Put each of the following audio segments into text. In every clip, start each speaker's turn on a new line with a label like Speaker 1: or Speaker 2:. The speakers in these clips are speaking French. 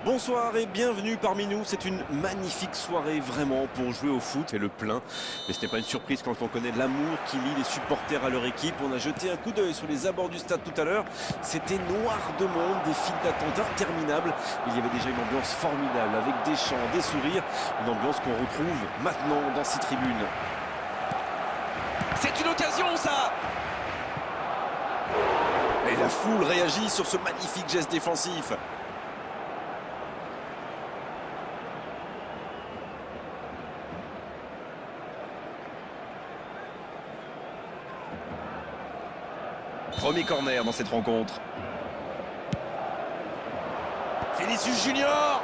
Speaker 1: Bonsoir et bienvenue parmi nous. C'est une magnifique soirée vraiment pour jouer au foot. C'est le plein, mais ce n'est pas une surprise quand on connaît l'amour qui lie les supporters à leur équipe. On a jeté un coup d'œil sur les abords du stade tout à l'heure. C'était noir de monde, des files d'attente interminables. Il y avait déjà une ambiance formidable avec des chants, des sourires. Une ambiance qu'on retrouve maintenant dans ces tribunes.
Speaker 2: C'est une occasion ça!
Speaker 1: Et la foule réagit sur ce magnifique geste défensif. Premier corner dans cette rencontre. Vinicius Junior.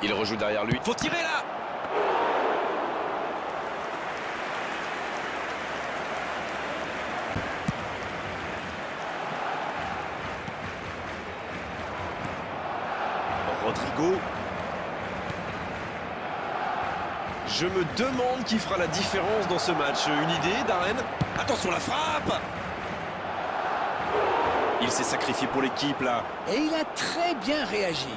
Speaker 2: Il rejoue derrière lui.
Speaker 1: Faut tirer là. Rodrigo. Je me demande qui fera la différence dans ce match. Une idée, Darren? Attention la frappe! Il s'est sacrifié pour l'équipe là.
Speaker 3: Et il a très bien réagi.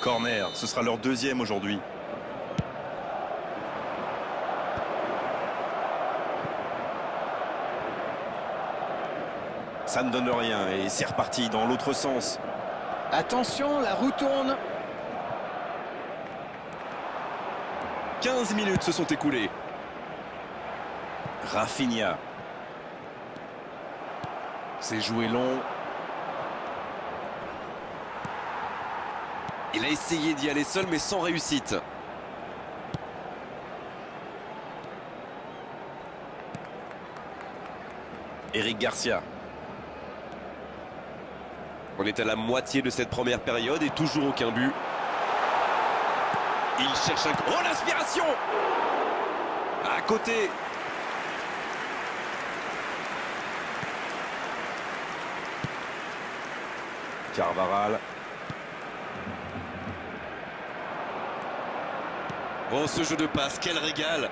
Speaker 1: Corner, ce sera leur deuxième aujourd'hui. Ça ne donne rien et c'est reparti dans l'autre sens.
Speaker 3: Attention, la roue tourne.
Speaker 1: 15 minutes se sont écoulées. Rafinha. C'est joué long. Il a essayé d'y aller seul mais sans réussite. Eric Garcia. On est à la moitié de cette première période et toujours aucun but. Il cherche un... Oh, l'inspiration! À côté. Carvajal. Oh, ce jeu de passe, quel régal!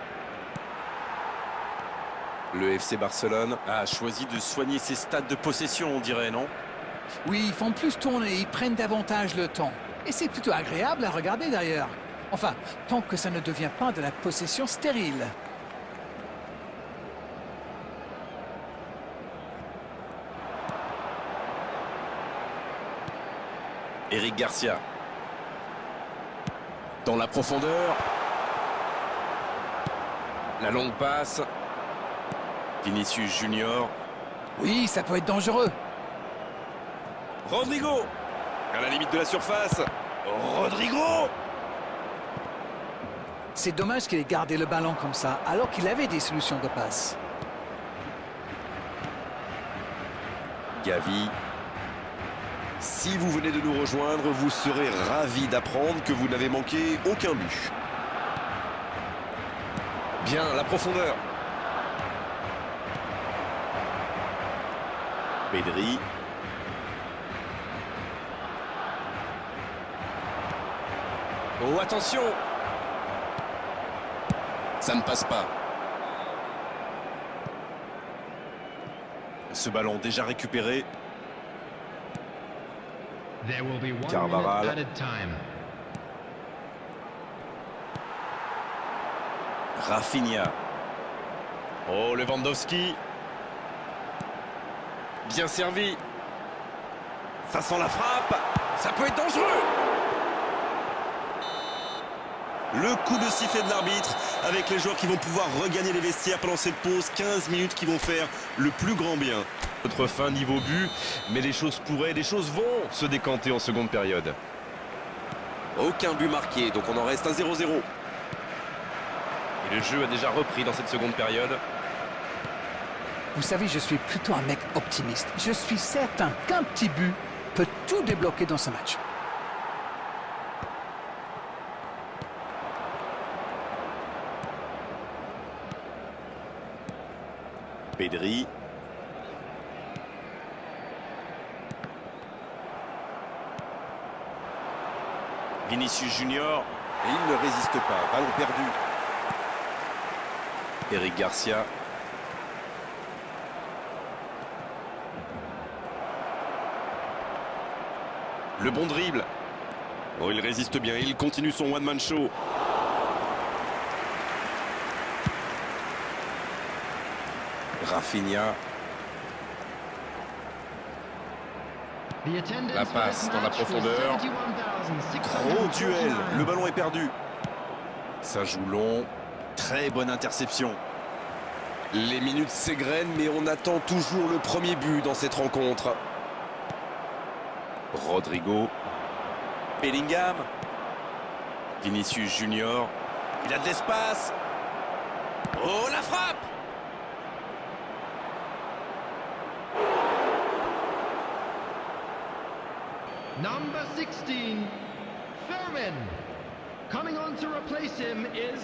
Speaker 1: Le FC Barcelone a choisi de soigner ses stades de possession, on dirait, non?
Speaker 3: Oui, ils font plus tourner, ils prennent davantage le temps. Et c'est plutôt agréable à regarder d'ailleurs. Enfin, tant que ça ne devient pas de la possession stérile.
Speaker 1: Eric Garcia. Dans la profondeur. La longue passe. Vinicius Junior.
Speaker 3: Oui, ça peut être dangereux.
Speaker 1: Rodrigo. À la limite de la surface. Rodrigo.
Speaker 3: C'est dommage qu'il ait gardé le ballon comme ça, alors qu'il avait des solutions de passe.
Speaker 1: Gavi. Si vous venez de nous rejoindre, vous serez ravis d'apprendre que vous n'avez manqué aucun but. Bien, la profondeur. Pedri. Oh, attention! Ça ne passe pas. Ce ballon déjà récupéré. Carvajal. Rafinha. Oh, Lewandowski. Bien servi. Ça sent la frappe. Ça peut être dangereux. Le coup de sifflet de l'arbitre avec les joueurs qui vont pouvoir regagner les vestiaires pendant cette pause. 15 minutes qui vont faire le plus grand bien. Notre fin niveau but, mais les choses vont se décanter en seconde période. Aucun but marqué, donc on en reste à 0-0. Et le jeu a déjà repris dans cette seconde période.
Speaker 3: Vous savez, je suis plutôt un mec optimiste. Je suis certain qu'un petit but peut tout débloquer dans ce match.
Speaker 1: Pedri. Vinicius Junior. Et il ne résiste pas. Ballon perdu. Eric Garcia. Le bon dribble. Oh, il résiste bien. Il continue son one-man show. Rafinha. La passe dans la profondeur. Gros duel. Le ballon est perdu. Ça joue long. Très bonne interception. Les minutes s'égrènent, mais on attend toujours le premier but dans cette rencontre. Rodrigo. Bellingham. Vinicius Junior. Il a de l'espace. Oh, la frappe!
Speaker 4: Number 16, Fermin. Coming on to replace him is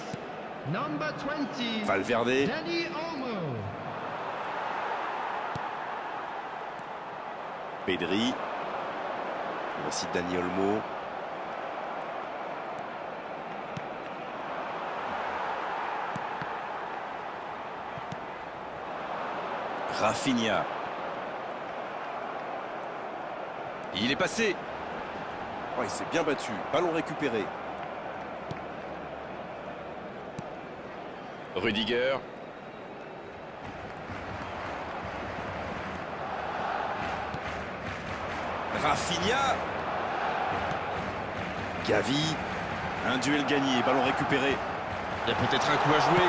Speaker 4: number 20,
Speaker 1: Valverde.
Speaker 4: Dani Olmo.
Speaker 1: Pedri. Voici Dani Olmo. Rafinha. Il est passé. Oh, il s'est bien battu. Ballon récupéré. Rudiger. Rafinha. Gavi. Un duel gagné. Ballon récupéré. Il y a peut-être un coup à jouer.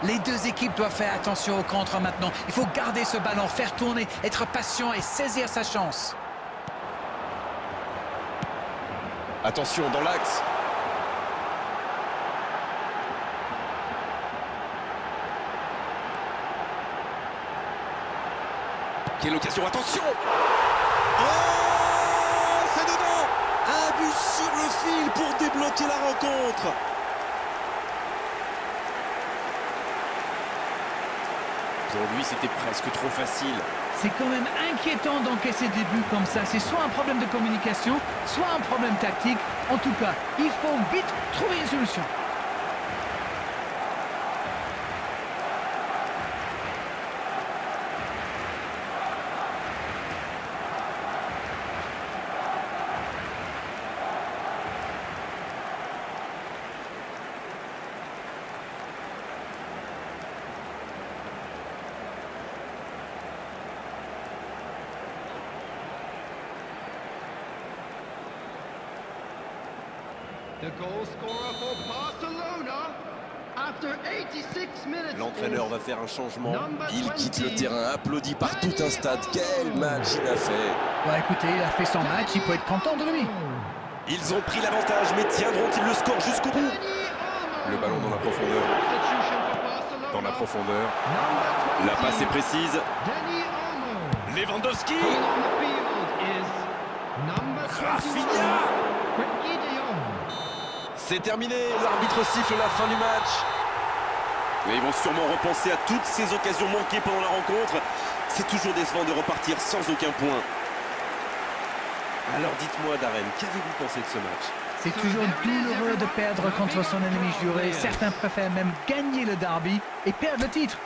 Speaker 3: Les deux équipes doivent faire attention au contre maintenant. Il faut garder ce ballon, faire tourner, être patient et saisir sa chance.
Speaker 1: Attention dans l'axe. Quelle occasion, attention! Oh! C'est dedans! Un but sur le fil pour débloquer la rencontre. Pour lui, c'était presque trop facile.
Speaker 3: C'est quand même inquiétant d'encaisser des buts comme ça. C'est soit un problème de communication, soit un problème tactique. En tout cas, il faut vite trouver une solution.
Speaker 4: The goal scorer for Barcelona after 86 minutes.
Speaker 1: L'entraîneur va
Speaker 4: is
Speaker 1: faire un changement.
Speaker 4: number
Speaker 1: Il quitte le
Speaker 4: 20.
Speaker 1: terrain, applaudi par tout un stade. Quel match il a fait!
Speaker 3: Bah écoutez, il a fait son match, il peut être content de lui.
Speaker 1: Ils ont pris l'avantage, mais tiendront-ils le score jusqu'au bout? Le ballon dans la profondeur. Dans la profondeur. La passe est précise. Lewandowski. Rafinha. C'est terminé. L'arbitre siffle la fin du match. Mais ils vont sûrement repenser à toutes ces occasions manquées pendant la rencontre. C'est toujours décevant de repartir sans aucun point. Alors dites-moi, Darren, qu'avez-vous pensé de ce match?
Speaker 3: C'est toujours douloureux de perdre contre son ennemi juré. Certains préfèrent même gagner le derby et perdre le titre.